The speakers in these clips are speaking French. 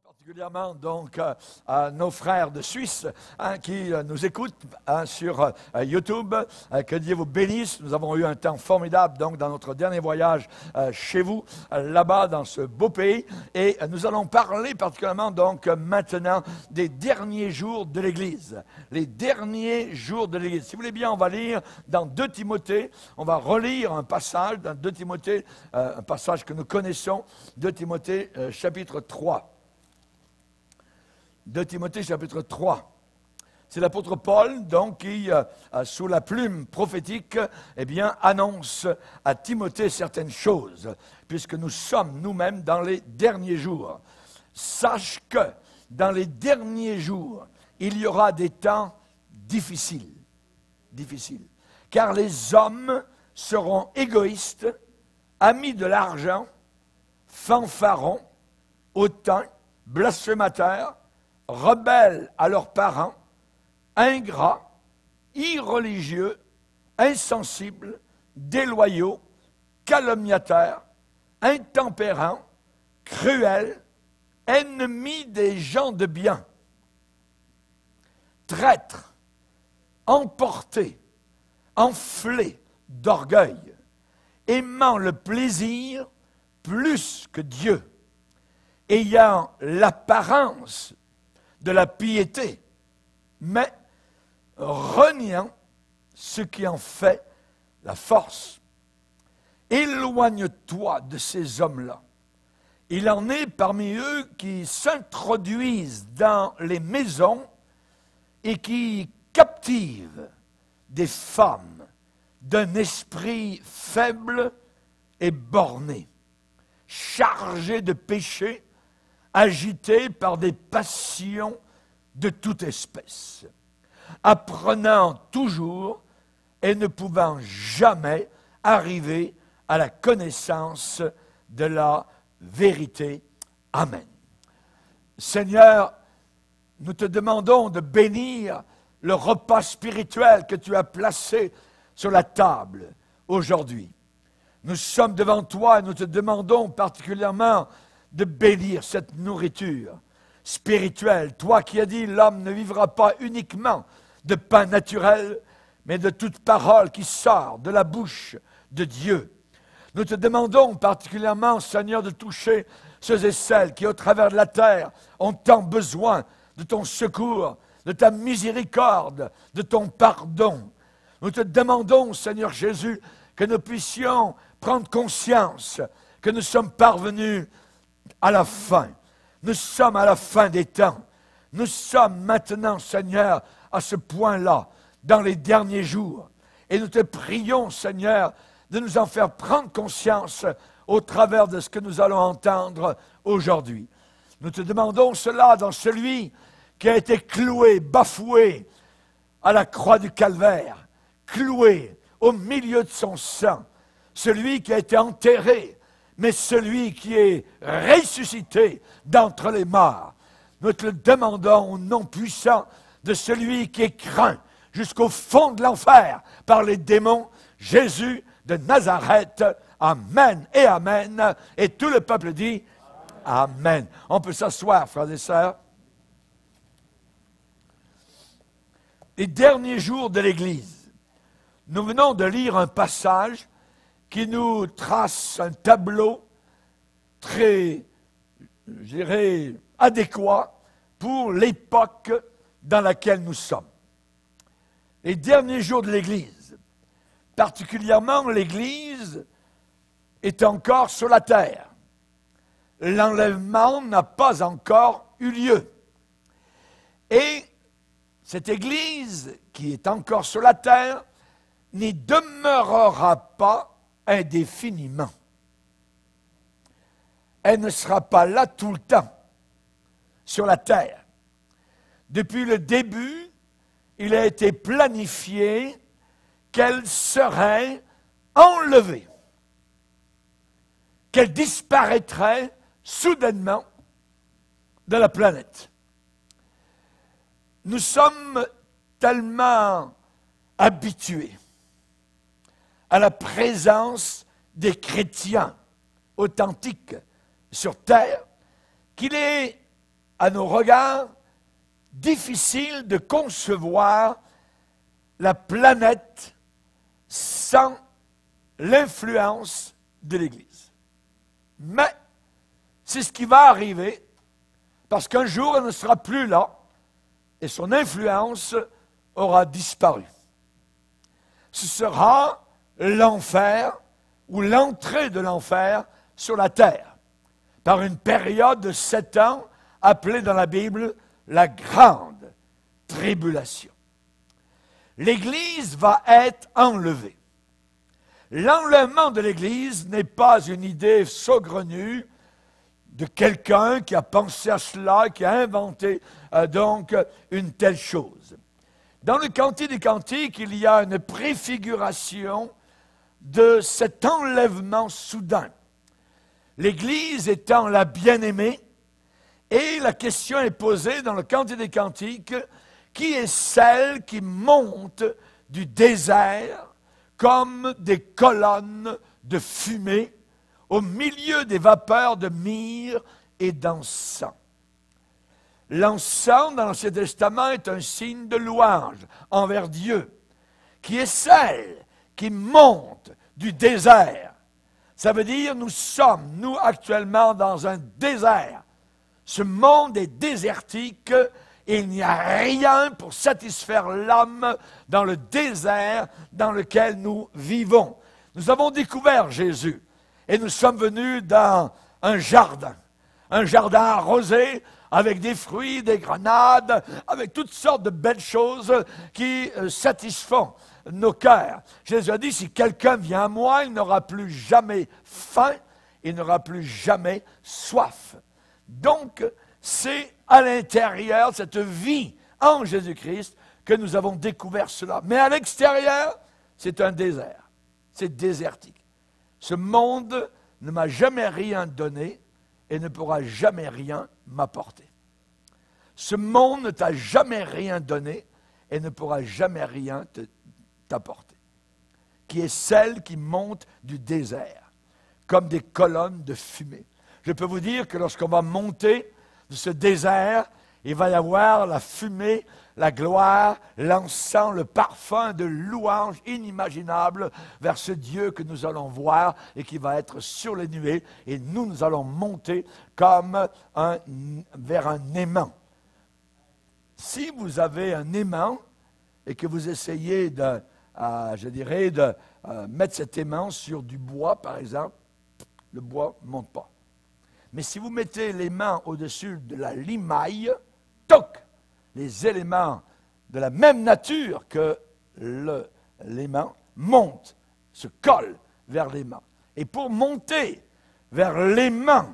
Particulièrement donc à nos frères de Suisse qui nous écoutent sur YouTube. Que Dieu vous bénisse. Nous avons eu un temps formidable donc dans notre dernier voyage chez vous, là-bas dans ce beau pays. Et nous allons parler particulièrement donc maintenant des derniers jours de l'Église. Les derniers jours de l'Église. Si vous voulez bien, on va lire dans 2 Timothée. On va relire un passage dans 2 Timothée, un passage que nous connaissons, 2 Timothée chapitre 3. 2 Timothée chapitre 3. C'est l'apôtre Paul, donc, qui, sous la plume prophétique, eh bien, annonce à Timothée certaines choses, puisque nous sommes nous-mêmes dans les derniers jours. Sache que dans les derniers jours, il y aura des temps difficiles, car les hommes seront égoïstes, amis de l'argent, fanfarons, hautains, blasphémateurs, rebelles à leurs parents, ingrats, irreligieux, insensibles, déloyaux, calomniateurs, intempérants, cruels, ennemis des gens de bien, traîtres, emportés, enflés d'orgueil, aimant le plaisir plus que Dieu, ayant l'apparence de la piété, mais reniant ce qui en fait la force. Éloigne-toi de ces hommes-là. Il en est parmi eux qui s'introduisent dans les maisons et qui captivent des femmes d'un esprit faible et borné, chargés de péché, agités par des passions de toute espèce, apprenant toujours et ne pouvant jamais arriver à la connaissance de la vérité. Amen. Seigneur, nous te demandons de bénir le repas spirituel que tu as placé sur la table aujourd'hui. Nous sommes devant toi et nous te demandons particulièrement de bénir cette nourriture spirituelle. Toi qui as dit, l'homme ne vivra pas uniquement de pain naturel, mais de toute parole qui sort de la bouche de Dieu. Nous te demandons particulièrement, Seigneur, de toucher ceux et celles qui, au travers de la terre, ont tant besoin de ton secours, de ta miséricorde, de ton pardon. Nous te demandons, Seigneur Jésus, que nous puissions prendre conscience que nous sommes parvenus à la fin. Nous sommes à la fin des temps. Nous sommes maintenant, Seigneur, à ce point-là, dans les derniers jours. Et nous te prions, Seigneur, de nous en faire prendre conscience au travers de ce que nous allons entendre aujourd'hui. Nous te demandons cela dans celui qui a été cloué, bafoué à la croix du calvaire, cloué au milieu de son sang, celui qui a été enterré, mais celui qui est ressuscité d'entre les morts. Nous te le demandons au nom puissant de celui qui est craint jusqu'au fond de l'enfer par les démons, Jésus de Nazareth. Amen et amen. Et tout le peuple dit amen. On peut s'asseoir, frères et sœurs. Les derniers jours de l'Église. Nous venons de lire un passage qui nous trace un tableau très, je dirais, adéquat pour l'époque dans laquelle nous sommes. Les derniers jours de l'Église, particulièrement l'Église est encore sur la terre. L'enlèvement n'a pas encore eu lieu. Et cette Église qui est encore sur la terre n'y demeurera pas indéfiniment. Elle ne sera pas là tout le temps, sur la terre. Depuis le début, il a été planifié qu'elle serait enlevée, qu'elle disparaîtrait soudainement de la planète. Nous sommes tellement habitués à la présence des chrétiens authentiques sur terre, qu'il est à nos regards, difficile de concevoir la planète sans l'influence de l'Église. Mais c'est ce qui va arriver, parce qu'un jour, elle ne sera plus là, et son influence aura disparu. Ce sera l'enfer, ou l'entrée de l'enfer sur la terre, par une période de 7 ans, appelée dans la Bible la grande tribulation. L'Église va être enlevée. L'enlèvement de l'Église n'est pas une idée saugrenue de quelqu'un qui a pensé à cela, qui a inventé donc une telle chose. Dans le Cantique des Cantiques, il y a une préfiguration de cet enlèvement soudain. L'Église étant la bien-aimée, et la question est posée dans le Cantique des Cantiques, qui est celle qui monte du désert comme des colonnes de fumée au milieu des vapeurs de myrrhe et d'encens. L'encens dans l'Ancien Testament est un signe de louange envers Dieu, qui est celle qui monte du désert. Ça veut dire nous sommes, nous actuellement, dans un désert. Ce monde est désertique et il n'y a rien pour satisfaire l'homme dans le désert dans lequel nous vivons. Nous avons découvert Jésus et nous sommes venus dans un jardin arrosé avec des fruits, des grenades, avec toutes sortes de belles choses qui satisfont nos cœurs. Jésus a dit, si quelqu'un vient à moi, il n'aura plus jamais faim, il n'aura plus jamais soif. Donc, c'est à l'intérieur de cette vie en Jésus-Christ que nous avons découvert cela. Mais à l'extérieur, c'est un désert. C'est désertique. Ce monde ne m'a jamais rien donné et ne pourra jamais rien m'apporter. Ce monde ne t'a jamais rien donné et ne pourra jamais rien t'apporter. Qui est celle qui monte du désert, comme des colonnes de fumée. Je peux vous dire que lorsqu'on va monter de ce désert, il va y avoir la fumée, la gloire, l'encens, le parfum de louange inimaginable vers ce Dieu que nous allons voir et qui va être sur les nuées. Et nous allons monter comme vers un aimant. Si vous avez un aimant et que vous essayez de mettre cet aimant sur du bois, par exemple, le bois ne monte pas. Mais si vous mettez les mains au-dessus de la limaille, toc, les éléments de la même nature que l'aimant montent, se collent vers l'aimant. Et pour monter vers l'aimant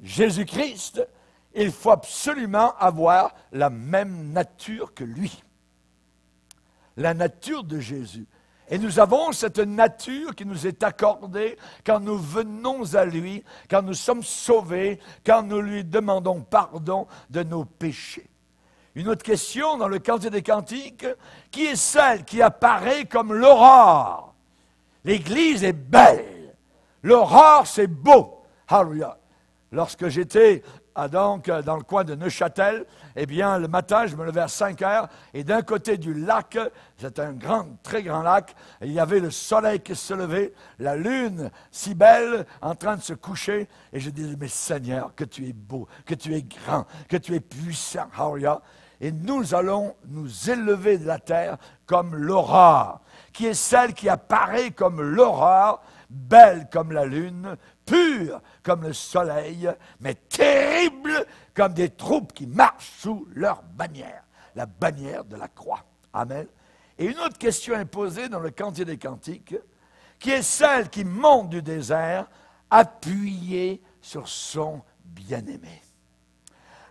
Jésus-Christ, il faut absolument avoir la même nature que lui. La nature de Jésus. Et nous avons cette nature qui nous est accordée quand nous venons à lui, quand nous sommes sauvés, quand nous lui demandons pardon de nos péchés. Une autre question dans le Cantique des Cantiques, qui est celle qui apparaît comme l'aurore? L'Église est belle. L'aurore, c'est beau. Alléluia. Lorsque j'étais dans le coin de Neuchâtel, eh bien, le matin, je me levais à 5 heures, et d'un côté du lac, c'est un très grand lac, il y avait le soleil qui se levait, la lune si belle, en train de se coucher, et je disais, mais Seigneur, que tu es beau, que tu es grand, que tu es puissant, Alléluia. Et nous allons nous élever de la terre comme l'aurore, qui est celle qui apparaît comme l'aurore, belle comme la lune, pure comme le soleil, mais terrible comme des troupes qui marchent sous leur bannière, la bannière de la croix. Amen. Et une autre question est posée dans le Cantique des Cantiques, qui est celle qui monte du désert, appuyée sur son bien-aimé.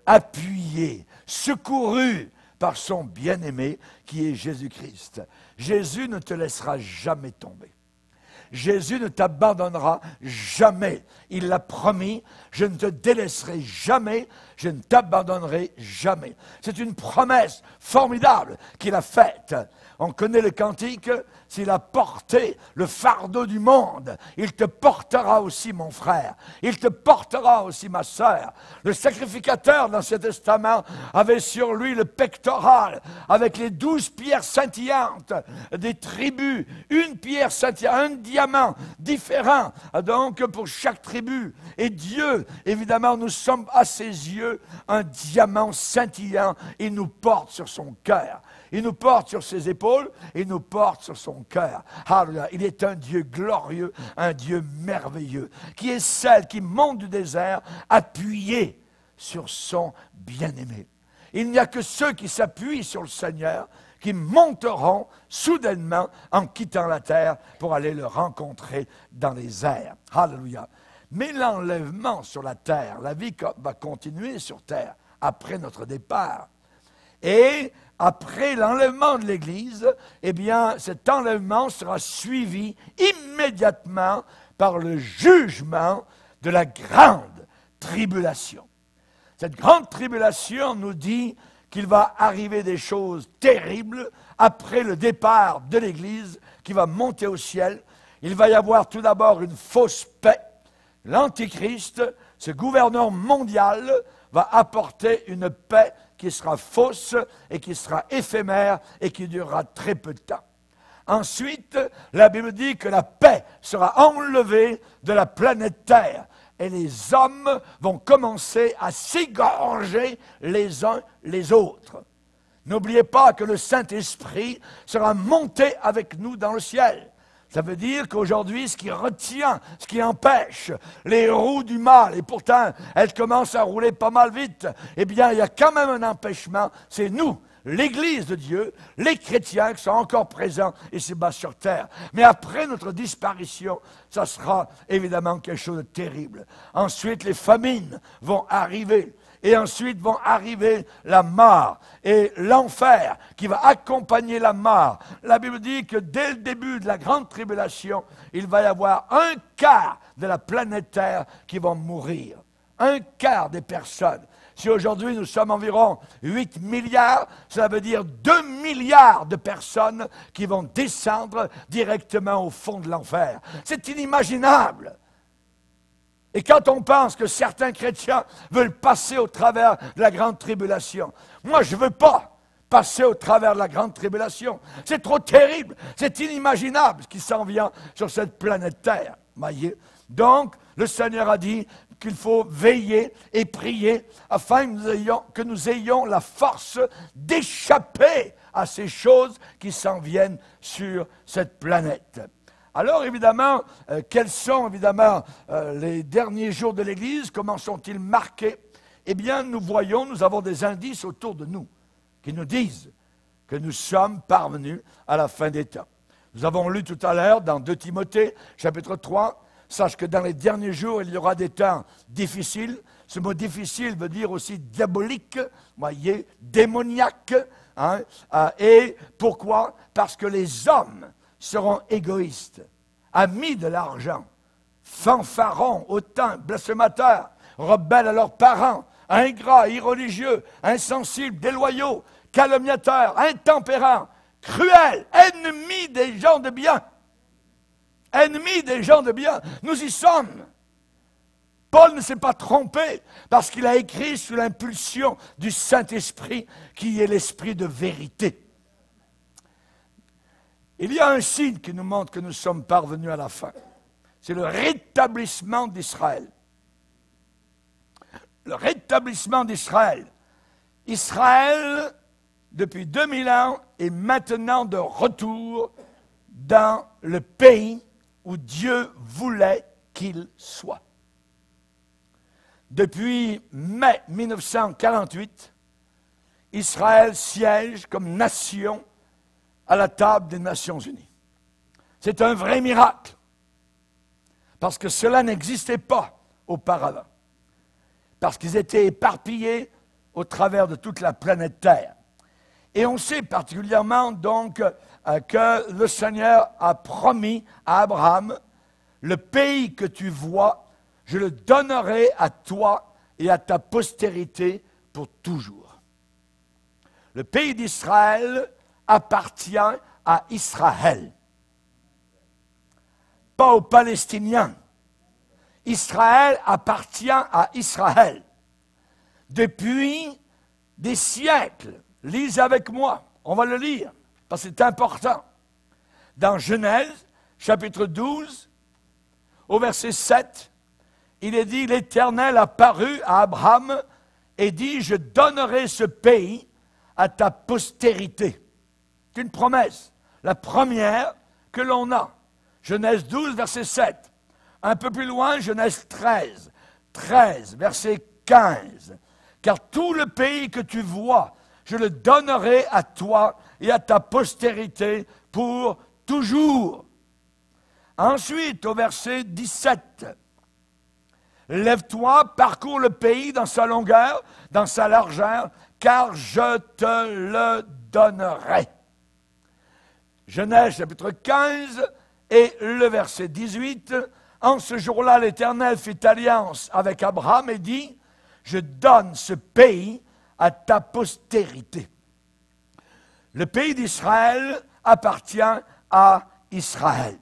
Appuyé, secouru par son bien-aimé qui est Jésus-Christ. Jésus ne te laissera jamais tomber. Jésus ne t'abandonnera jamais. Il l'a promis, je ne te délaisserai jamais, je ne t'abandonnerai jamais. C'est une promesse formidable qu'il a faite. On connaît le cantique, s'il a porté le fardeau du monde, il te portera aussi, mon frère. Il te portera aussi, ma sœur. Le sacrificateur, dans ce testament, avait sur lui le pectoral, avec les 12 pierres scintillantes des tribus. Une pierre scintillante, un diamant différent, donc pour chaque tribu. Et Dieu, évidemment, nous sommes à ses yeux un diamant scintillant. Il nous porte sur son cœur. Il nous porte sur ses épaules, il nous porte sur son cœur. Alléluia. Il est un Dieu glorieux, un Dieu merveilleux, qui est celle qui monte du désert appuyé sur son bien-aimé. Il n'y a que ceux qui s'appuient sur le Seigneur qui monteront soudainement en quittant la terre pour aller le rencontrer dans les airs. Alléluia. Mais l'enlèvement sur la terre, la vie va continuer sur terre après notre départ. Et après l'enlèvement de l'Église, eh bien, cet enlèvement sera suivi immédiatement par le jugement de la grande tribulation. Cette grande tribulation nous dit qu'il va arriver des choses terribles après le départ de l'Église qui va monter au ciel. Il va y avoir tout d'abord une fausse paix. L'Antichrist, ce gouverneur mondial, va apporter une paix qui sera fausse et qui sera éphémère et qui durera très peu de temps. Ensuite, la Bible dit que la paix sera enlevée de la planète Terre et les hommes vont commencer à s'égorger les uns les autres. N'oubliez pas que le Saint-Esprit sera monté avec nous dans le ciel. Ça veut dire qu'aujourd'hui, ce qui retient, ce qui empêche les roues du mal, et pourtant, elles commencent à rouler pas mal vite, eh bien, il y a quand même un empêchement, c'est nous, l'Église de Dieu, les chrétiens qui sont encore présents ici-bas sur terre. Mais après notre disparition, ça sera évidemment quelque chose de terrible. Ensuite, les famines vont arriver. Et ensuite vont arriver la mort et l'enfer qui va accompagner la mort. La Bible dit que dès le début de la grande tribulation, il va y avoir un quart de la planète Terre qui vont mourir. Un quart des personnes. Si aujourd'hui nous sommes environ 8 milliards, cela veut dire 2 milliards de personnes qui vont descendre directement au fond de l'enfer. C'est inimaginable. Et quand on pense que certains chrétiens veulent passer au travers de la grande tribulation, moi je ne veux pas passer au travers de la grande tribulation. C'est trop terrible, c'est inimaginable ce qui s'en vient sur cette planète Terre. Voyez? Donc, le Seigneur a dit qu'il faut veiller et prier afin que nous ayons la force d'échapper à ces choses qui s'en viennent sur cette planète. Alors, évidemment, quels sont, évidemment, les derniers jours de l'Église? Comment sont-ils marqués? Eh bien, nous avons des indices autour de nous qui nous disent que nous sommes parvenus à la fin des temps. Nous avons lu tout à l'heure dans 2 Timothée, chapitre 3, « Sache que dans les derniers jours, il y aura des temps difficiles. » Ce mot « difficile » veut dire aussi « diabolique », voyez, « démoniaque ». Hein? Et pourquoi? Parce que les hommes seront égoïstes, amis de l'argent, fanfarons, hautains, blasphémateurs, rebelles à leurs parents, ingrats, irreligieux, insensibles, déloyaux, calomniateurs, intempérants, cruels, ennemis des gens de bien. Ennemis des gens de bien. Nous y sommes. Paul ne s'est pas trompé parce qu'il a écrit sous l'impulsion du Saint-Esprit qui est l'esprit de vérité. Il y a un signe qui nous montre que nous sommes parvenus à la fin. C'est le rétablissement d'Israël. Le rétablissement d'Israël. Israël, depuis 2000 ans, est maintenant de retour dans le pays où Dieu voulait qu'il soit. Depuis mai 1948, Israël siège comme nation à la table des Nations Unies. C'est un vrai miracle, parce que cela n'existait pas auparavant, parce qu'ils étaient éparpillés au travers de toute la planète Terre. Et on sait particulièrement donc que le Seigneur a promis à Abraham, le pays que tu vois, je le donnerai à toi et à ta postérité pour toujours. Le pays d'Israël appartient à Israël, pas aux Palestiniens. Israël appartient à Israël depuis des siècles. Lisez avec moi, on va le lire, parce que c'est important. Dans Genèse, chapitre 12, au verset 7, il est dit, l'Éternel apparut à Abraham et dit, je donnerai ce pays à ta postérité. C'est une promesse, la première que l'on a. Genèse 12, verset 7. Un peu plus loin, Genèse 13, verset 15. Car tout le pays que tu vois, je le donnerai à toi et à ta postérité pour toujours. Ensuite, au verset 17. Lève-toi, parcours le pays dans sa longueur, dans sa largeur, car je te le donnerai. Genèse chapitre 15 et le verset 18. En ce jour-là, l'Éternel fit alliance avec Abraham et dit, je donne ce pays à ta postérité. Le pays d'Israël appartient à Israël.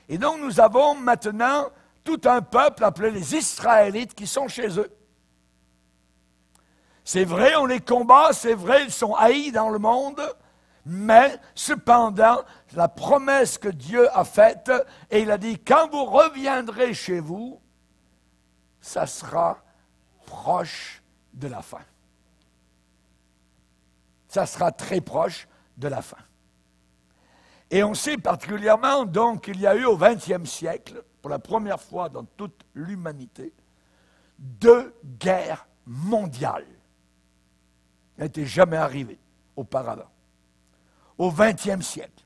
Et donc nous avons maintenant tout un peuple appelé les Israélites qui sont chez eux. C'est vrai, on les combat, c'est vrai, ils sont haïs dans le monde, mais cependant, la promesse que Dieu a faite, et il a dit, quand vous reviendrez chez vous, ça sera proche de la fin. Ça sera très proche de la fin. Et on sait particulièrement donc qu'il y a eu au XXe siècle, pour la première fois dans toute l'humanité, 2 guerres mondiales. Ça n'était jamais arrivé auparavant. Au XXe siècle.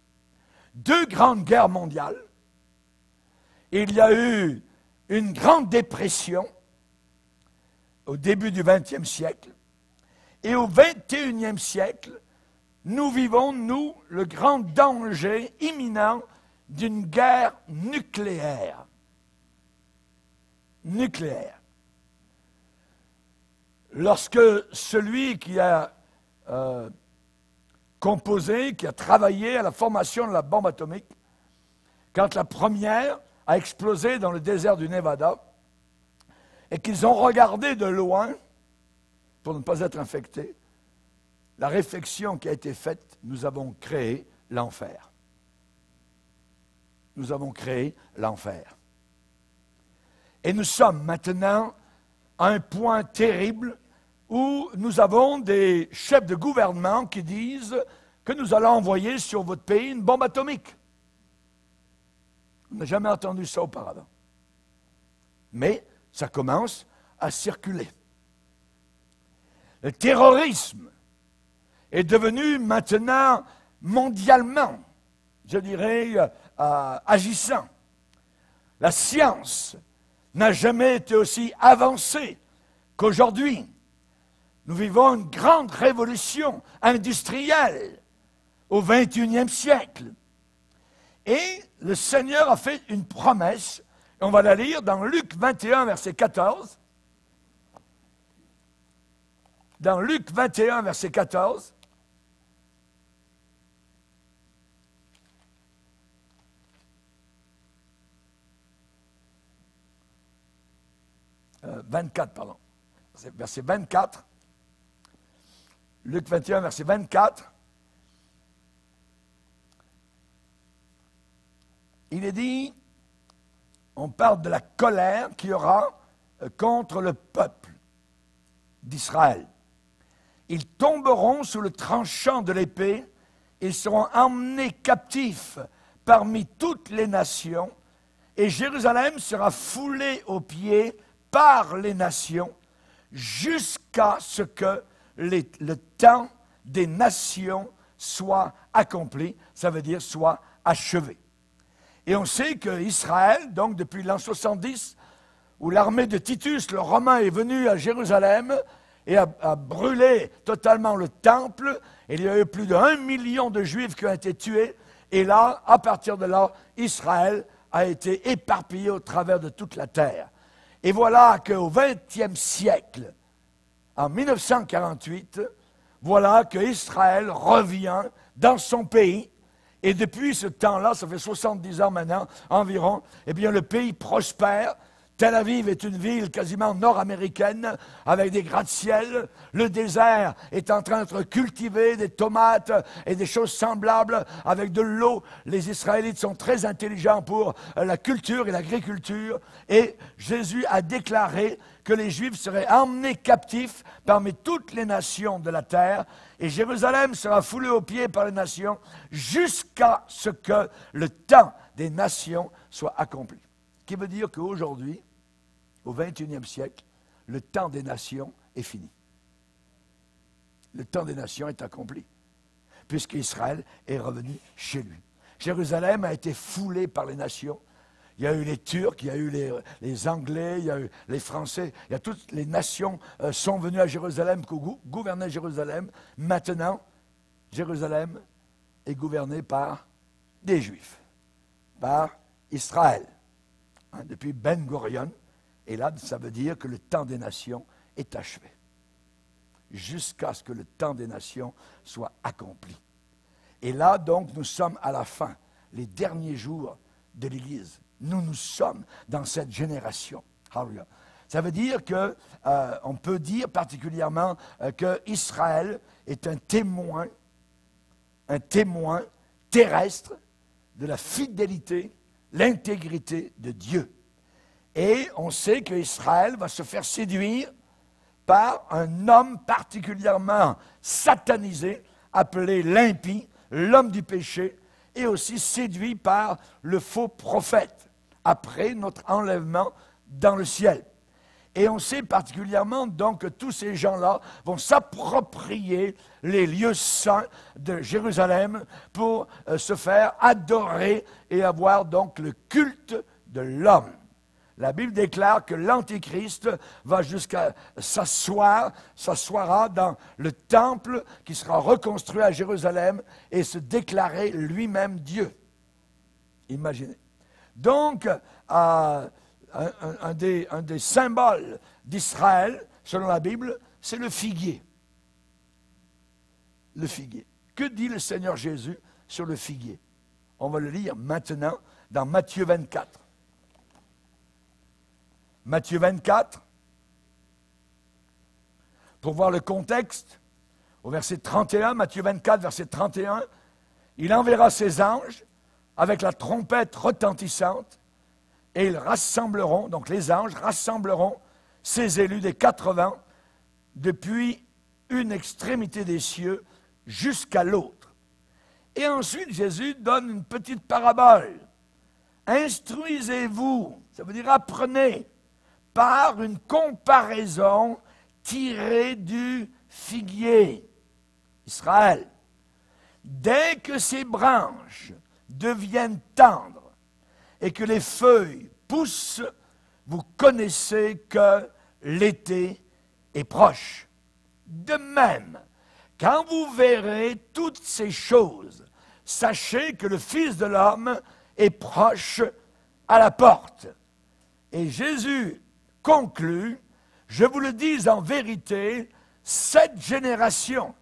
2 grandes guerres mondiales. Il y a eu une grande dépression au début du XXe siècle. Et au XXIe siècle, nous vivons, nous, le grand danger imminent d'une guerre nucléaire. Nucléaire. Lorsque celui qui a composé, qui a travaillé à la formation de la bombe atomique, quand la première a explosé dans le désert du Nevada, et qu'ils ont regardé de loin, pour ne pas être infectés, la réflexion qui a été faite, nous avons créé l'enfer. Nous avons créé l'enfer. Et nous sommes maintenant à un point terrible où nous avons des chefs de gouvernement qui disent que nous allons envoyer sur votre pays une bombe atomique. On n'a jamais entendu ça auparavant. Mais ça commence à circuler. Le terrorisme est devenu maintenant mondialement, je dirais, agissant. La science n'a jamais été aussi avancée qu'aujourd'hui. Nous vivons une grande révolution industrielle au XXIe siècle. Et le Seigneur a fait une promesse, on va la lire dans Luc 21, verset 14. Dans Luc 21, verset 14. Verset 24. Luc 21, verset 24. Il est dit, on parle de la colère qu'il y aura contre le peuple d'Israël. Ils tomberont sous le tranchant de l'épée, ils seront emmenés captifs parmi toutes les nations, et Jérusalem sera foulée aux pieds par les nations, jusqu'à ce que le temps des nations soit accompli, ça veut dire soit achevé. Et on sait qu'Israël, donc depuis l'an 70, où l'armée de Titus, le Romain, est venue à Jérusalem, et a brûlé totalement le temple. Il y a eu plus d'1 million de Juifs qui ont été tués. Et là, à partir de là, Israël a été éparpillé au travers de toute la terre. Et voilà qu'au XXe siècle, en 1948, voilà que Israël revient dans son pays. Et depuis ce temps-là, ça fait 70 ans maintenant environ, eh bien le pays prospère. Tel Aviv est une ville quasiment nord-américaine avec des gratte-ciel. Le désert est en train d'être cultivé, des tomates et des choses semblables avec de l'eau. Les Israélites sont très intelligents pour la culture et l'agriculture. Et Jésus a déclaré que les Juifs seraient emmenés captifs parmi toutes les nations de la terre. Et Jérusalem sera foulée aux pieds par les nations jusqu'à ce que le temps des nations soit accompli. Ce qui veut dire qu'aujourd'hui, au XXIe siècle, le temps des nations est fini. Le temps des nations est accompli, puisqu'Israël est revenu chez lui. Jérusalem a été foulée par les nations. Il y a eu les Turcs, il y a eu les Anglais, il y a eu les Français. Il y a toutes les nations sont venues à Jérusalem, gouvernaient Jérusalem. Maintenant, Jérusalem est gouvernée par des Juifs, par Israël. Depuis Ben Gurion, et là, ça veut dire que le temps des nations est achevé, jusqu'à ce que le temps des nations soit accompli. Et là, donc, nous sommes à la fin, les derniers jours de l'Église. Nous sommes dans cette génération. Hallelujah. Ça veut dire que, on peut dire particulièrement que Israël est un témoin terrestre de la fidélité, l'intégrité de Dieu. Et on sait qu'Israël va se faire séduire par un homme particulièrement satanisé, appelé l'impie, l'homme du péché, et aussi séduit par le faux prophète, après notre enlèvement dans le ciel. Et on sait particulièrement donc que tous ces gens-là vont s'approprier les lieux saints de Jérusalem pour se faire adorer et avoir donc le culte de l'homme. La Bible déclare que l'Antéchrist va jusqu'à s'asseoira dans le temple qui sera reconstruit à Jérusalem et se déclarer lui-même Dieu. Imaginez. Donc, un des symboles d'Israël, selon la Bible, c'est le figuier. Le figuier. Que dit le Seigneur Jésus sur le figuier? On va le lire maintenant dans Matthieu 24. Matthieu 24, pour voir le contexte, au verset 31, Matthieu 24, verset 31, il enverra ses anges avec la trompette retentissante et ils rassembleront, donc les anges rassembleront ses élus des 4 vents depuis une extrémité des cieux jusqu'à l'autre. Et ensuite, Jésus donne une petite parabole. Instruisez-vous, ça veut dire apprenez, par une comparaison tirée du figuier, Israël. Dès que ses branches deviennent tendres et que les feuilles poussent, vous connaissez que l'été est proche. De même, quand vous verrez toutes ces choses, sachez que le Fils de l'homme est proche à la porte. Et Jésus conclut, je vous le dis en vérité, cette génération,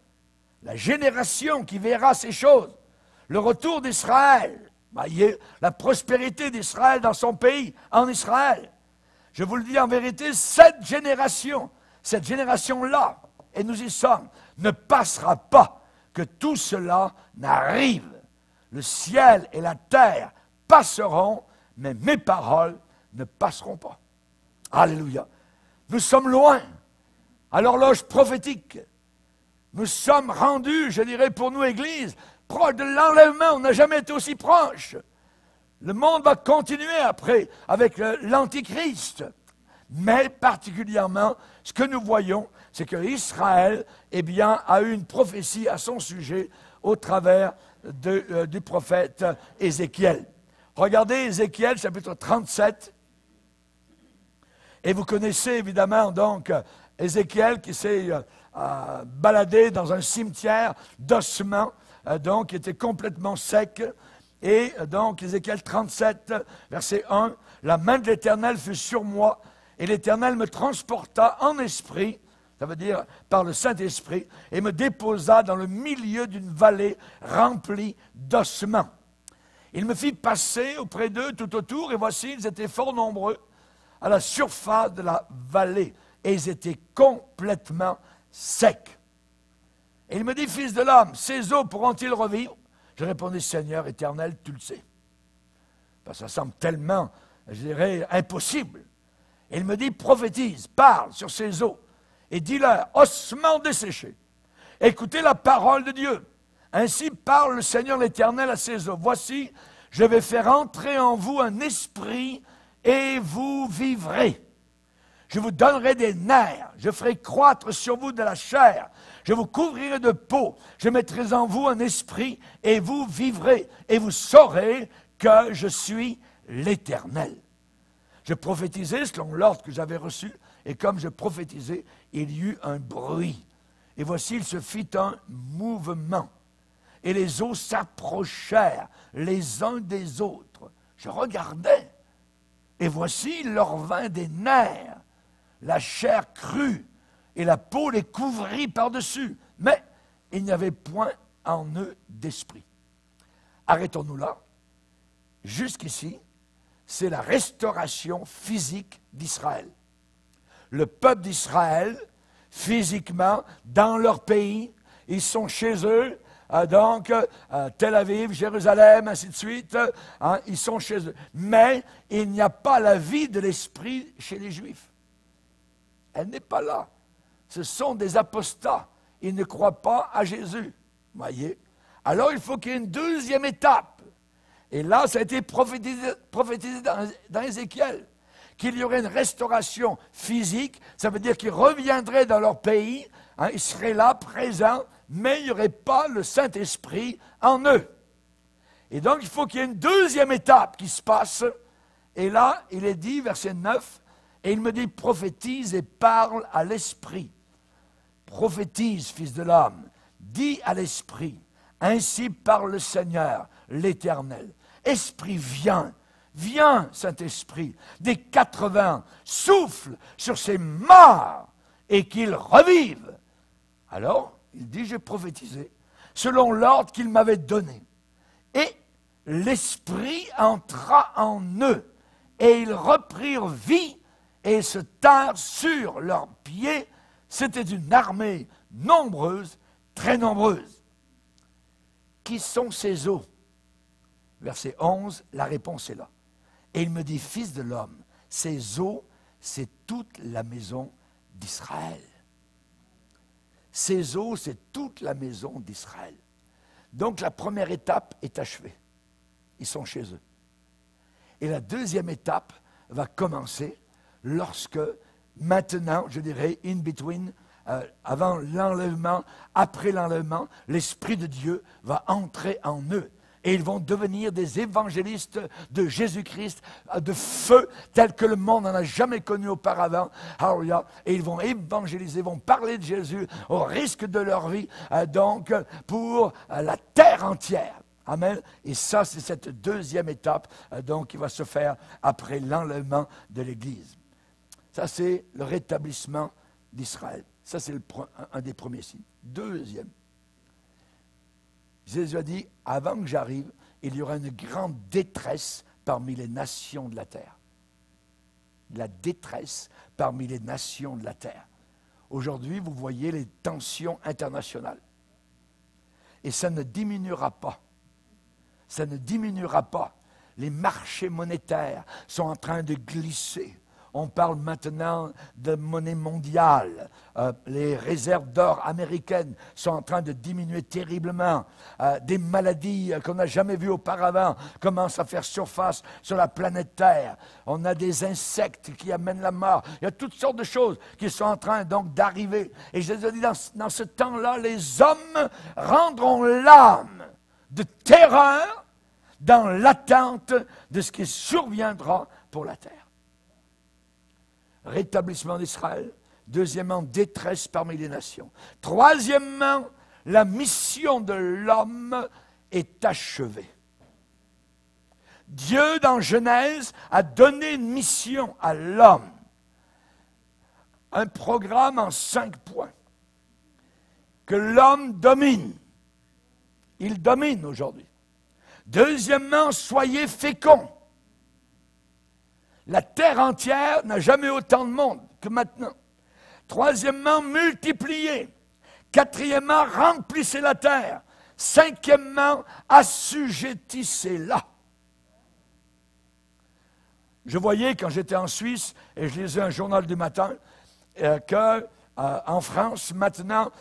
la génération qui verra ces choses, le retour d'Israël, la prospérité d'Israël dans son pays, en Israël, je vous le dis en vérité, cette génération-là, et nous y sommes, ne passera pas que tout cela n'arrive. Le ciel et la terre passeront, mais mes paroles ne passeront pas. Alléluia. Nous sommes loin, à l'horloge prophétique. Nous sommes rendus, je dirais pour nous, Église, proche de l'enlèvement. On n'a jamais été aussi proche. Le monde va continuer après, avec l'Antichrist. Mais particulièrement, ce que nous voyons, c'est que Israël, eh bien, a eu une prophétie à son sujet au travers du prophète Ézéchiel. Regardez Ézéchiel, chapitre 37. Et vous connaissez évidemment donc Ézéchiel qui s'est baladé dans un cimetière d'ossements, donc qui était complètement sec. Et donc, Ézéchiel 37, verset 1, « La main de l'Éternel fut sur moi, et l'Éternel me transporta en esprit, ça veut dire par le Saint-Esprit, et me déposa dans le milieu d'une vallée remplie d'ossements. Il me fit passer auprès d'eux tout autour, et voici, ils étaient fort nombreux à la surface de la vallée, et ils étaient complètement secs. Et il me dit, fils de l'homme, ces eaux pourront-ils revivre? Je répondis, Seigneur éternel, tu le sais. Parce que ça semble tellement, je dirais, impossible. Et il me dit, prophétise, parle sur ces eaux, et dis-leur, ossements desséchés, écoutez la parole de Dieu. Ainsi parle le Seigneur l'Éternel à ces eaux. Voici, je vais faire entrer en vous un esprit, et vous vivrez. Je vous donnerai des nerfs, je ferai croître sur vous de la chair, je vous couvrirai de peau, je mettrai en vous un esprit, et vous vivrez, et vous saurez que je suis l'Éternel. Je prophétisais selon l'ordre que j'avais reçu, et comme je prophétisais, il y eut un bruit. Et voici, il se fit un mouvement, et les eaux s'approchèrent les uns des autres. Je regardais, et voici, il leur vint des nerfs. La chair crue et la peau les couvrit par-dessus, mais il n'y avait point en eux d'esprit. Arrêtons-nous là. Jusqu'ici, c'est la restauration physique d'Israël. Le peuple d'Israël, physiquement, dans leur pays, ils sont chez eux, donc Tel Aviv, Jérusalem, ainsi de suite, ils sont chez eux. Mais il n'y a pas la vie de l'esprit chez les Juifs. Elle n'est pas là. Ce sont des apostats. Ils ne croient pas à Jésus. Voyez? Alors, il faut qu'il y ait une deuxième étape. Et là, ça a été prophétisé dans Ézéchiel, qu'il y aurait une restauration physique. Ça veut dire qu'ils reviendraient dans leur pays. Ils seraient là, présents, mais il n'y aurait pas le Saint-Esprit en eux. Et donc, il faut qu'il y ait une deuxième étape qui se passe. Et là, il est dit, verset 9, et il me dit, prophétise et parle à l'esprit. Prophétise, fils de l'homme, dis à l'esprit, ainsi parle le Seigneur, l'Éternel. Esprit, viens, viens, Saint-Esprit, des 80, souffle sur ces morts et qu'ils revivent. Alors, il dit, j'ai prophétisé, selon l'ordre qu'il m'avait donné. Et l'Esprit entra en eux, et ils reprirent vie, et se tinrent sur leurs pieds. C'était une armée nombreuse, très nombreuse. Qui sont ces eaux? Verset 11, la réponse est là. Et il me dit, fils de l'homme, ces eaux, c'est toute la maison d'Israël. Ces eaux, c'est toute la maison d'Israël. Donc la première étape est achevée. Ils sont chez eux. Et la deuxième étape va commencer lorsque, maintenant, je dirais, in between, avant l'enlèvement, après l'enlèvement, l'Esprit de Dieu va entrer en eux. Et ils vont devenir des évangélistes de Jésus-Christ, de feu, tel que le monde n'en a jamais connu auparavant. Alléluia. Et ils vont évangéliser, vont parler de Jésus au risque de leur vie, donc pour la terre entière. Amen. Et ça, c'est cette deuxième étape donc, qui va se faire après l'enlèvement de l'Église. Ça, c'est le rétablissement d'Israël. Ça, c'est un des premiers signes. Deuxième, Jésus a dit, avant que j'arrive, il y aura une grande détresse parmi les nations de la terre. La détresse parmi les nations de la terre. Aujourd'hui, vous voyez les tensions internationales. Et ça ne diminuera pas. Ça ne diminuera pas. Les marchés monétaires sont en train de glisser. On parle maintenant de monnaie mondiale. Les réserves d'or américaines sont en train de diminuer terriblement. Des maladies qu'on n'a jamais vues auparavant commencent à faire surface sur la planète Terre. On a des insectes qui amènent la mort. Il y a toutes sortes de choses qui sont en train donc d'arriver. Et Jésus a dit, dans ce temps-là, les hommes rendront l'âme de terreur dans l'attente de ce qui surviendra pour la terre. Rétablissement d'Israël, Deuxièmement, détresse parmi les nations. Troisièmement, la mission de l'homme est achevée. Dieu, dans Genèse, a donné une mission à l'homme. Un programme en 5 points. Que l'homme domine. Il domine aujourd'hui. Deuxièmement, soyez féconds. La terre entière n'a jamais autant de monde que maintenant. Troisièmement, multipliez. Quatrièmement, remplissez la terre. Cinquièmement, assujettissez-la. Je voyais quand j'étais en Suisse, et je lisais un journal du matin, qu'en France, maintenant,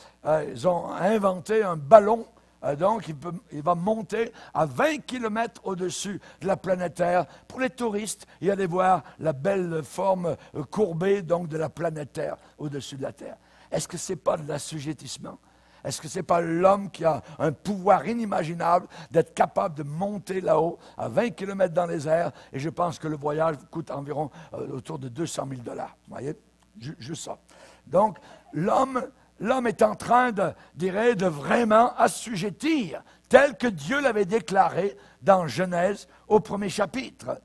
ils ont inventé un ballon, donc il va monter à 20 km au-dessus de la planète Terre pour les touristes et aller voir la belle forme courbée donc, de la planète Terre au-dessus de la Terre. Est-ce que ce n'est pas de l'assujettissement? Est-ce que ce n'est pas l'homme qui a un pouvoir inimaginable d'être capable de monter là-haut à 20 km dans les airs? Et je pense que le voyage coûte environ autour de 200 000 $. Vous voyez? Juste ça. Donc, l'homme est en train de vraiment assujettir, tel que Dieu l'avait déclaré dans Genèse au 1er chapitre.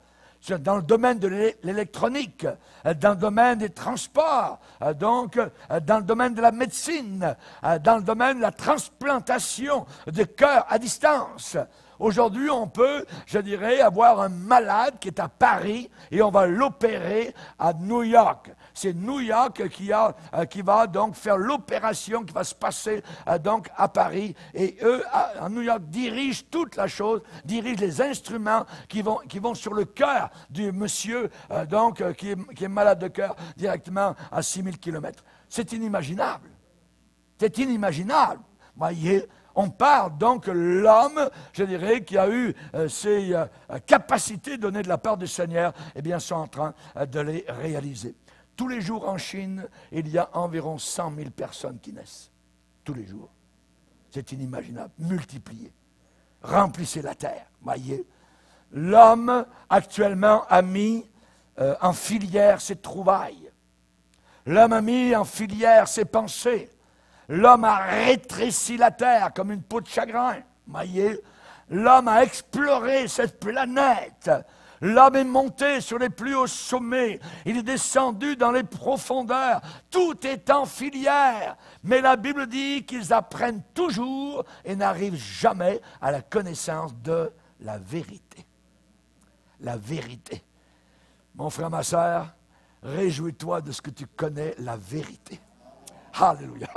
Dans le domaine de l'électronique, dans le domaine des transports, donc dans le domaine de la médecine, dans le domaine de la transplantation de cœur à distance. Aujourd'hui, on peut, je dirais, avoir un malade qui est à Paris et on va l'opérer à New York. C'est New York qui va donc faire l'opération qui va se passer donc à Paris. Et eux, à New York, dirigent toute la chose, dirigent les instruments qui vont sur le cœur du monsieur qui est malade de cœur directement à 6000 km. C'est inimaginable. C'est inimaginable. Voyez, on parle donc de l'homme, je dirais, qui a eu ces capacités données de la part du Seigneur, eh bien, sont en train de les réaliser. Tous les jours en Chine, il y a environ 100 000 personnes qui naissent. Tous les jours. C'est inimaginable. Multiplié. Remplissez la terre. Voyez. L'homme, actuellement, a mis en filière ses trouvailles. L'homme a mis en filière ses pensées. L'homme a rétréci la terre comme une peau de chagrin. Voyez. L'homme a exploré cette planète. L'homme est monté sur les plus hauts sommets. Il est descendu dans les profondeurs. Tout est en filière. Mais la Bible dit qu'ils apprennent toujours et n'arrivent jamais à la connaissance de la vérité. La vérité. Mon frère, ma sœur, réjouis-toi de ce que tu connais, la vérité. Alléluia.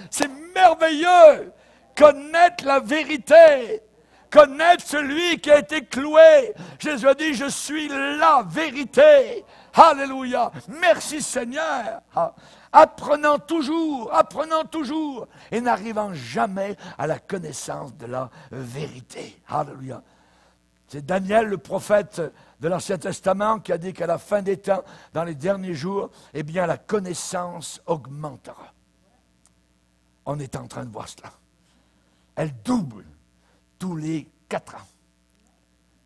C'est merveilleux. Connaître la vérité. Connaître celui qui a été cloué. Jésus a dit, je suis la vérité. Alléluia. Merci Seigneur. Apprenant toujours, et n'arrivant jamais à la connaissance de la vérité. Alléluia. C'est Daniel, le prophète de l'Ancien Testament, qui a dit qu'à la fin des temps, dans les derniers jours, eh bien, la connaissance augmentera. On est en train de voir cela. Elle double tous les 4 ans.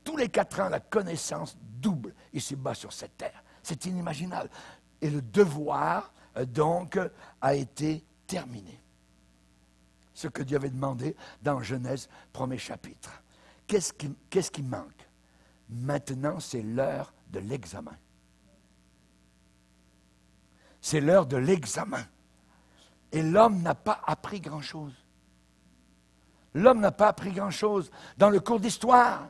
Tous les 4 ans, la connaissance double ici-bas sur cette terre. C'est inimaginable. Et le devoir, donc, a été terminé. Ce que Dieu avait demandé dans Genèse, 1er chapitre. Qu'est-ce qui manque? Maintenant, c'est l'heure de l'examen. C'est l'heure de l'examen. Et l'homme n'a pas appris grand-chose. L'homme n'a pas appris grand-chose dans le cours d'histoire.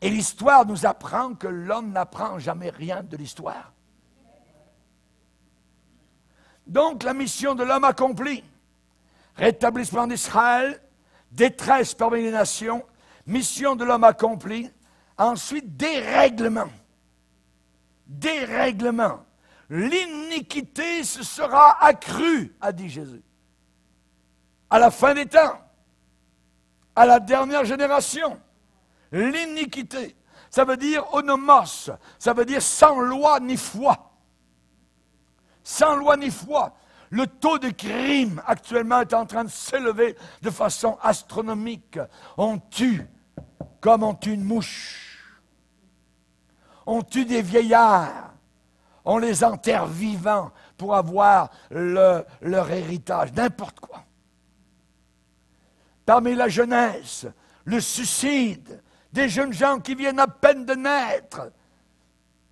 Et l'histoire nous apprend que l'homme n'apprend jamais rien de l'histoire. Donc, la mission de l'homme accomplie. Rétablissement d'Israël, détresse parmi les nations, mission de l'homme accomplie. Ensuite, dérèglement. Dérèglement. L'iniquité se sera accrue, a dit Jésus. À la fin des temps, à la dernière génération, l'iniquité, ça veut dire onomos, ça veut dire sans loi ni foi. Sans loi ni foi. Le taux de crime actuellement est en train de s'élever de façon astronomique. On tue comme on tue une mouche. On tue des vieillards. On les enterre vivants pour avoir leur héritage, n'importe quoi. Parmi la jeunesse, le suicide, des jeunes gens qui viennent à peine de naître.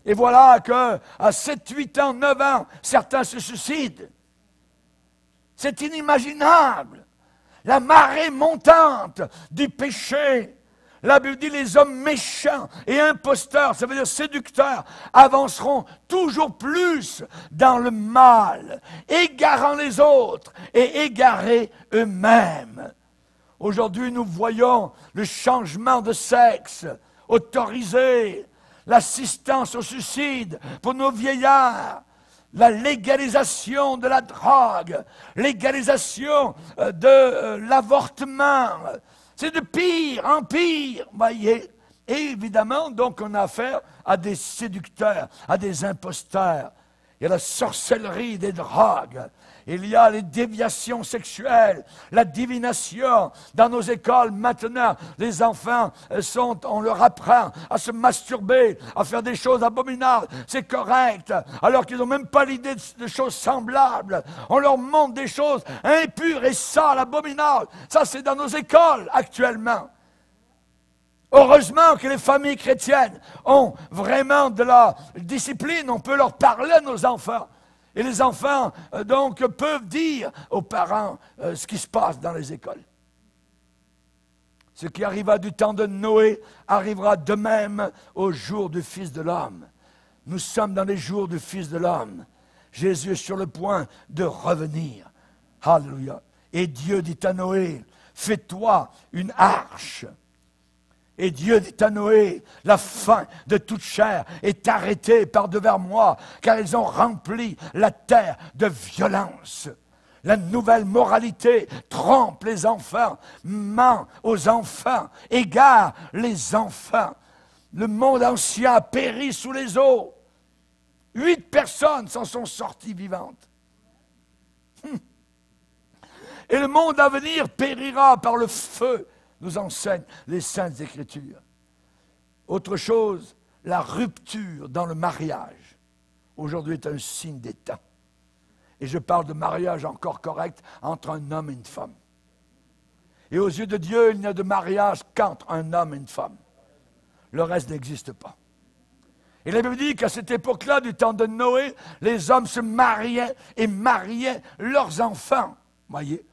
Et voilà qu'à 7, 8 ans, 9 ans, certains se suicident. C'est inimaginable. La marée montante du péché. La Bible dit les hommes méchants et imposteurs, ça veut dire séducteurs, avanceront toujours plus dans le mal, égarant les autres et égarés eux-mêmes. Aujourd'hui, nous voyons le changement de sexe autorisé, l'assistance au suicide pour nos vieillards, la légalisation de la drogue, légalisation de l'avortement. C'est de pire en pire, voyez. Et évidemment, donc, on a affaire à des séducteurs, à des imposteurs. Il y a la sorcellerie des drogues. Il y a les déviations sexuelles, la divination. Dans nos écoles, maintenant, les enfants on leur apprend à se masturber, à faire des choses abominables. C'est correct, alors qu'ils n'ont même pas l'idée de choses semblables. On leur montre des choses impures et sales, abominables. Ça, c'est dans nos écoles actuellement. Heureusement que les familles chrétiennes ont vraiment de la discipline. On peut leur parler à nos enfants. Et les enfants, donc, peuvent dire aux parents ce qui se passe dans les écoles. Ce qui arriva du temps de Noé arrivera de même au jour du Fils de l'homme. Nous sommes dans les jours du Fils de l'homme. Jésus est sur le point de revenir. Alléluia. Et Dieu dit à Noé, fais-toi une arche. Et Dieu dit à Noé, la fin de toute chair est arrêtée par devers moi, car ils ont rempli la terre de violence. La nouvelle moralité trompe les enfants, ment aux enfants, égare les enfants. Le monde ancien a péri sous les eaux. 8 personnes s'en sont sorties vivantes. Et le monde à venir périra par le feu, nous enseignent les Saintes Écritures. Autre chose, la rupture dans le mariage, aujourd'hui est un signe des temps. Et je parle de mariage encore correct entre un homme et une femme. Et aux yeux de Dieu, il n'y a de mariage qu'entre un homme et une femme. Le reste n'existe pas. Et la Bible dit qu'à cette époque-là, du temps de Noé, les hommes se mariaient et mariaient leurs enfants. Voyez?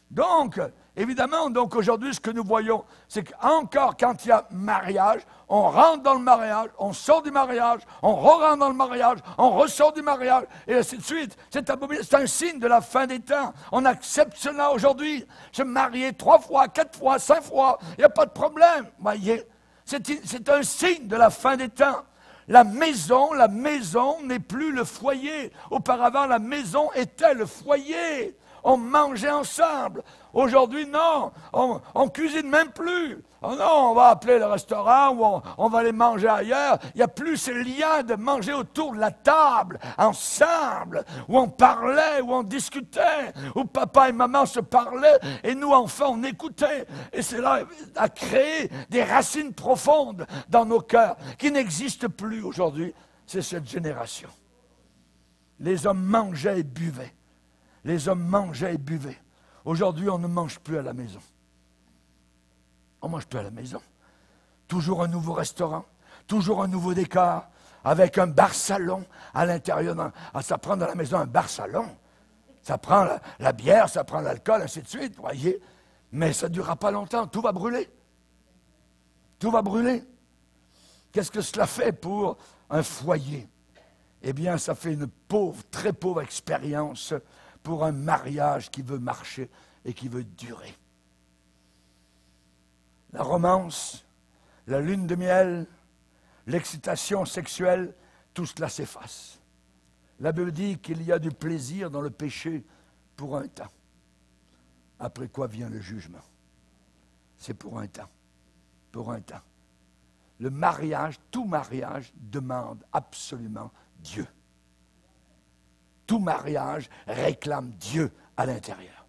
Donc, évidemment, donc aujourd'hui, ce que nous voyons, c'est qu'encore quand il y a mariage, on rentre dans le mariage, on sort du mariage, on re-rentre dans le mariage, on ressort du mariage, et ainsi de suite. C'est un signe de la fin des temps. On accepte cela aujourd'hui. Se marier 3 fois, 4 fois, 5 fois, il n'y a pas de problème. Voyez, c'est un signe de la fin des temps. La maison n'est plus le foyer. Auparavant, la maison était le foyer. On mangeait ensemble. Aujourd'hui, non, on cuisine même plus. Oh non, on va appeler le restaurant ou on va aller manger ailleurs. Il n'y a plus ce lien de manger autour de la table, ensemble, où on parlait, où on discutait, où papa et maman se parlaient, et nous, enfants, on écoutait. Et cela a créé des racines profondes dans nos cœurs, qui n'existent plus aujourd'hui. C'est cette génération. Les hommes mangeaient et buvaient. Les hommes mangeaient et buvaient. Aujourd'hui, on ne mange plus à la maison. On ne mange plus à la maison. Toujours un nouveau restaurant, toujours un nouveau décor, avec un bar-salon à l'intérieur. Ça prend dans la maison un bar-salon. Ça prend la bière, ça prend l'alcool, ainsi de suite, voyez. Mais ça ne durera pas longtemps, tout va brûler. Tout va brûler. Qu'est-ce que cela fait pour un foyer? Eh bien, ça fait une pauvre, très pauvre expérience pour un mariage qui veut marcher et qui veut durer. La romance, la lune de miel, l'excitation sexuelle, tout cela s'efface. La Bible dit qu'il y a du plaisir dans le péché pour un temps. Après quoi vient le jugement? C'est pour un temps. Pour un temps. Le mariage, tout mariage demande absolument Dieu. Tout mariage réclame Dieu à l'intérieur.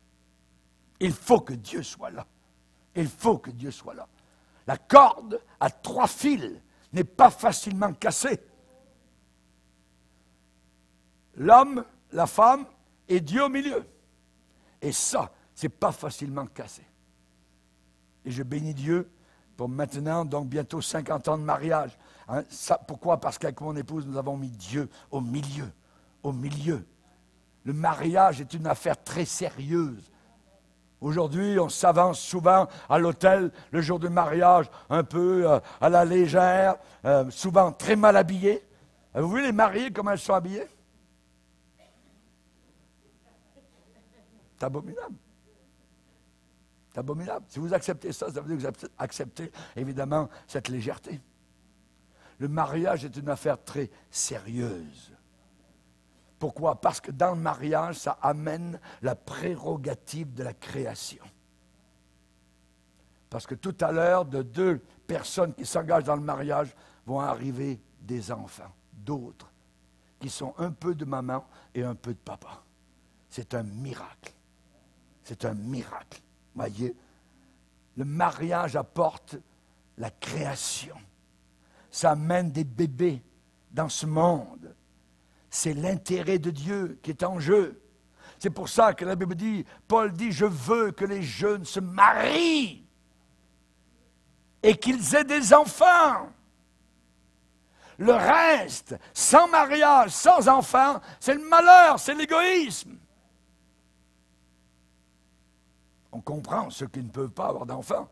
Il faut que Dieu soit là. Il faut que Dieu soit là. La corde à 3 fils n'est pas facilement cassée. L'homme la femme et Dieu au milieu. Et ça, c'est pas facilement cassé. Et je bénis Dieu pour maintenant, donc bientôt 50 ans de mariage. Hein, ça, pourquoi? Parce qu'avec mon épouse, nous avons mis Dieu au milieu. Au milieu. Le mariage est une affaire très sérieuse. Aujourd'hui, on s'avance souvent à l'hôtel le jour du mariage, un peu à la légère, souvent très mal habillés. Vous voyez les mariés, comment elles sont habillées? C'est abominable. C'est abominable. Si vous acceptez ça, ça veut dire que vous acceptez évidemment cette légèreté. Le mariage est une affaire très sérieuse. Pourquoi? Parce que dans le mariage, ça amène la prérogative de la création. Parce que tout à l'heure, de deux personnes qui s'engagent dans le mariage, vont arriver des enfants, d'autres, qui sont un peu de maman et un peu de papa. C'est un miracle. C'est un miracle. Voyez, le mariage apporte la création. Ça amène des bébés dans ce monde. C'est l'intérêt de Dieu qui est en jeu. C'est pour ça que la Bible dit, Paul dit, je veux que les jeunes se marient et qu'ils aient des enfants. Le reste, sans mariage, sans enfants, c'est le malheur, c'est l'égoïsme. On comprend ceux qui ne peuvent pas avoir d'enfants.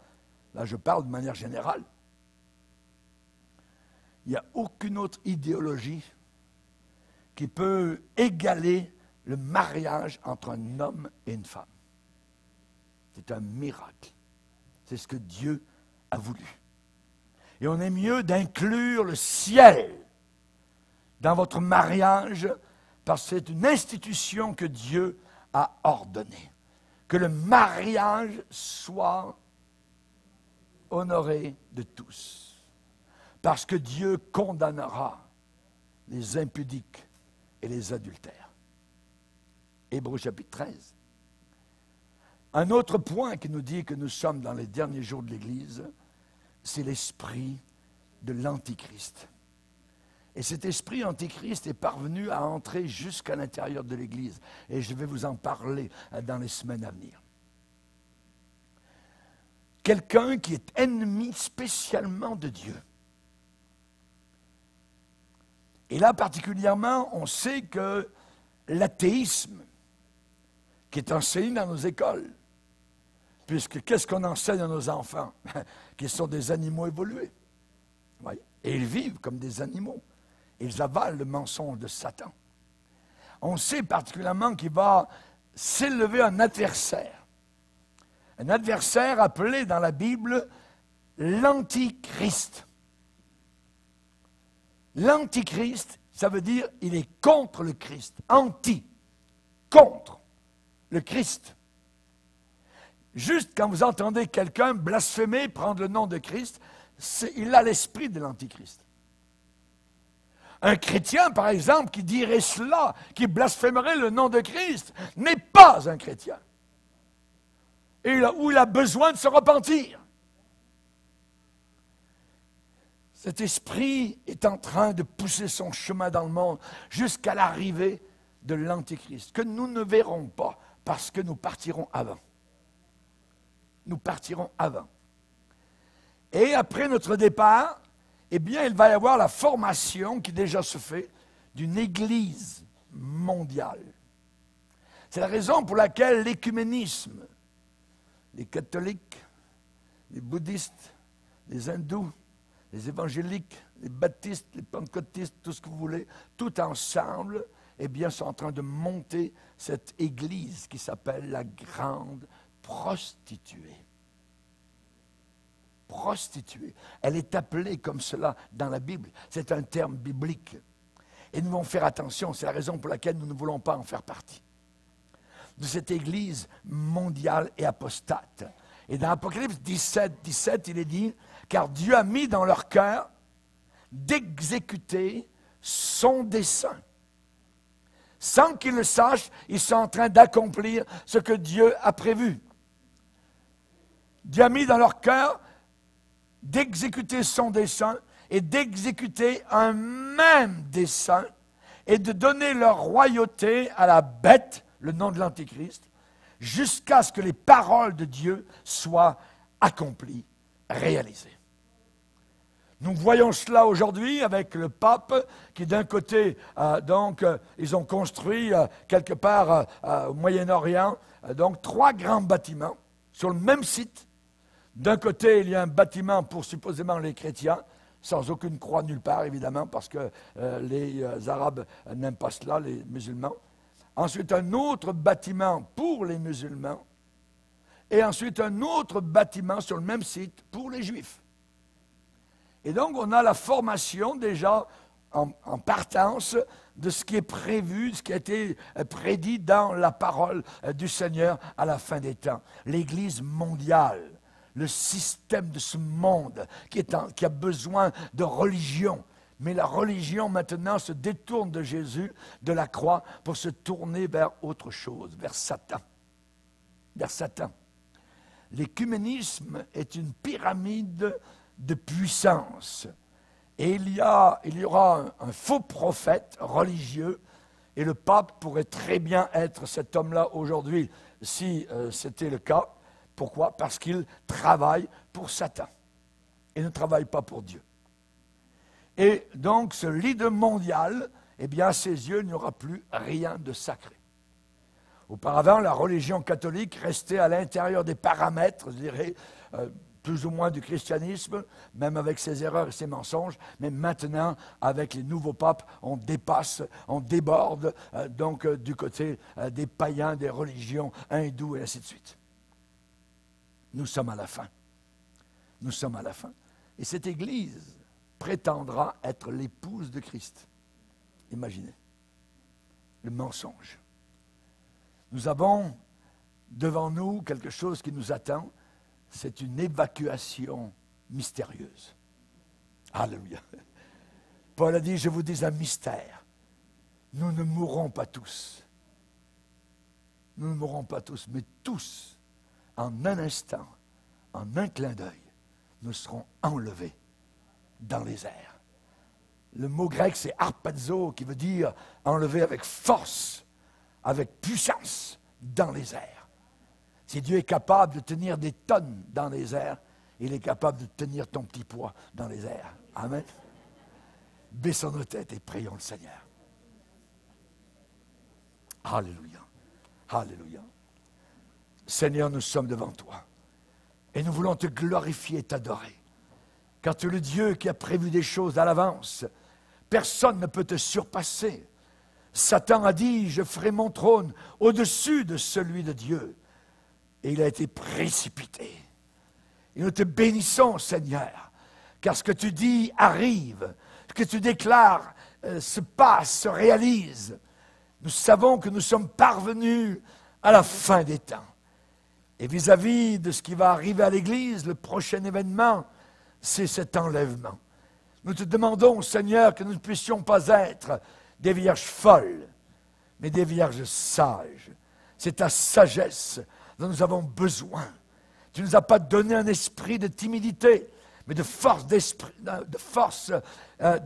Là, je parle de manière générale. Il n'y a aucune autre idéologie qui peut égaler le mariage entre un homme et une femme. C'est un miracle. C'est ce que Dieu a voulu. Et on est mieux d'inclure le ciel dans votre mariage parce que c'est une institution que Dieu a ordonnée. Que le mariage soit honoré de tous. Parce que Dieu condamnera les impudiques et les adultères. Hébreux chapitre 13. Un autre point qui nous dit que nous sommes dans les derniers jours de l'Église, c'est l'esprit de l'Antichrist. Et cet esprit antichrist est parvenu à entrer jusqu'à l'intérieur de l'Église. Et je vais vous en parler dans les semaines à venir. Quelqu'un qui est ennemi spécialement de Dieu. Et là, particulièrement, on sait que l'athéisme, qui est enseigné dans nos écoles, puisque qu'est-ce qu'on enseigne à nos enfants? Qu'ils sont des animaux évolués. Oui. Et ils vivent comme des animaux. Ils avalent le mensonge de Satan. On sait particulièrement qu'il va s'élever un adversaire. Un adversaire appelé dans la Bible l'Antichrist. L'Antichrist, ça veut dire il est contre le Christ. Anti, contre le Christ. Juste quand vous entendez quelqu'un blasphémer, prendre le nom de Christ, il a l'esprit de l'Antichrist. Un chrétien, par exemple, qui dirait cela, qui blasphémerait le nom de Christ, n'est pas un chrétien. Où il a besoin de se repentir. Cet esprit est en train de pousser son chemin dans le monde jusqu'à l'arrivée de l'Antichrist, que nous ne verrons pas parce que nous partirons avant. Nous partirons avant. Et après notre départ, eh bien, il va y avoir la formation qui déjà se fait d'une Église mondiale. C'est la raison pour laquelle l'écuménisme, les catholiques, les bouddhistes, les hindous, les évangéliques, les baptistes, les pentecôtistes, tout ce que vous voulez, tout ensemble, eh bien, sont en train de monter cette Église qui s'appelle la grande prostituée. Prostituée. Elle est appelée comme cela dans la Bible. C'est un terme biblique. Et nous devons faire attention, c'est la raison pour laquelle nous ne voulons pas en faire partie. De cette Église mondiale et apostate. Et dans Apocalypse 17, il est dit, car Dieu a mis dans leur cœur d'exécuter son dessein. Sans qu'ils le sachent, ils sont en train d'accomplir ce que Dieu a prévu. Dieu a mis dans leur cœur d'exécuter son dessein et d'exécuter un même dessein. et de donner leur royauté à la bête, le nom de l'Antichrist, jusqu'à ce que les paroles de Dieu soient accomplies, réalisées. Nous voyons cela aujourd'hui avec le pape qui d'un côté, ils ont construit quelque part au Moyen-Orient, donc 3 grands bâtiments sur le même site. D'un côté, il y a un bâtiment pour supposément les chrétiens, sans aucune croix nulle part évidemment, parce que les Arabes n'aiment pas cela, les musulmans. Ensuite, un autre bâtiment pour les musulmans, et ensuite un autre bâtiment sur le même site pour les juifs. Et donc, on a la formation déjà en partance de ce qui est prévu, ce qui a été prédit dans la parole du Seigneur à la fin des temps. L'Église mondiale, le système de ce monde qui a besoin de religion. Mais la religion maintenant se détourne de Jésus, de la croix, pour se tourner vers autre chose, vers Satan. Vers Satan. L'écuménisme est une pyramide de puissance. Et il y aura un faux prophète religieux, et le pape pourrait très bien être cet homme-là aujourd'hui, si c'était le cas. Pourquoi? Parce qu'il travaille pour Satan. Il ne travaille pas pour Dieu. Et donc, ce leader mondial, eh bien, à ses yeux, il n'y aura plus rien de sacré. Auparavant, la religion catholique restait à l'intérieur des paramètres, je dirais, plus ou moins du christianisme, même avec ses erreurs et ses mensonges. Mais maintenant, avec les nouveaux papes, on dépasse, on déborde du côté des païens, des religions hindoues et ainsi de suite. Nous sommes à la fin. Nous sommes à la fin. Et cette Église prétendra être l'épouse de Christ. Imaginez. Le mensonge. Nous avons devant nous quelque chose qui nous attend. C'est une évacuation mystérieuse. Alléluia. Paul a dit, je vous dis un mystère. Nous ne mourrons pas tous. Nous ne mourrons pas tous, mais tous, en un instant, en un clin d'œil, nous serons enlevés dans les airs. Le mot grec, c'est harpazo, qui veut dire enlever avec force, avec puissance, dans les airs. Si Dieu est capable de tenir des tonnes dans les airs, il est capable de tenir ton petit poids dans les airs. Amen. Baissons nos têtes et prions le Seigneur. Alléluia. Alléluia. Seigneur, nous sommes devant toi. Et nous voulons te glorifier et t'adorer. Car tu es le Dieu qui a prévu des choses à l'avance. Personne ne peut te surpasser. Satan a dit, je ferai mon trône au-dessus de celui de Dieu. Et il a été précipité. Et nous te bénissons, Seigneur, car ce que tu dis arrive, ce que tu déclares se passe, se réalise. Nous savons que nous sommes parvenus à la fin des temps. Et vis-à-vis de ce qui va arriver à l'Église, le prochain événement, c'est cet enlèvement. Nous te demandons, Seigneur, que nous ne puissions pas être des vierges folles, mais des vierges sages. C'est ta sagesse dont nous avons besoin. Tu ne nous as pas donné un esprit de timidité, mais de force d'esprit, de force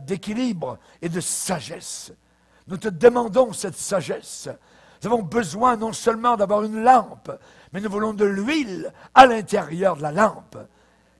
d'équilibre et de sagesse. Nous te demandons cette sagesse. Nous avons besoin non seulement d'avoir une lampe, mais nous voulons de l'huile à l'intérieur de la lampe.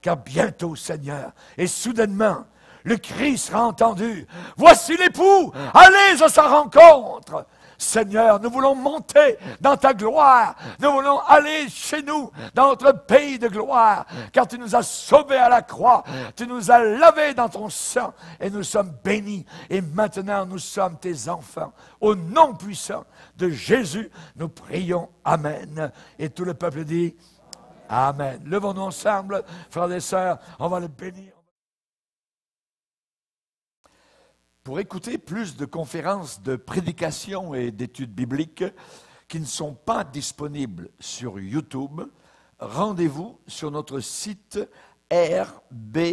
Car bientôt, Seigneur, et soudainement, le cri sera entendu. Voici l'époux, allez à sa rencontre. Seigneur, nous voulons monter dans ta gloire. Nous voulons aller chez nous, dans notre pays de gloire. Car tu nous as sauvés à la croix. Tu nous as lavés dans ton sang. Et nous sommes bénis. Et maintenant, nous sommes tes enfants. Au nom puissant de Jésus, nous prions. Amen. Et tout le peuple dit Amen. Levons-nous ensemble, frères et sœurs. On va le bénir. Pour écouter plus de conférences de prédication et d'études bibliques qui ne sont pas disponibles sur YouTube, rendez-vous sur notre site rbmif.org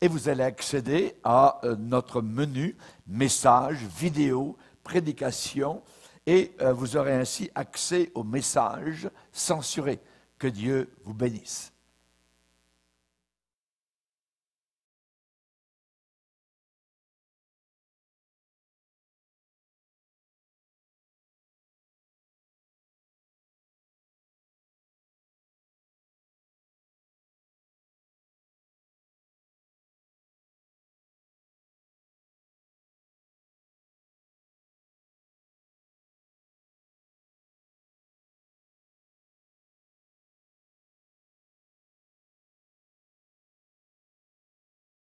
et vous allez accéder à notre menu messages, vidéos, prédications et vous aurez ainsi accès aux messages censurés. Que Dieu vous bénisse.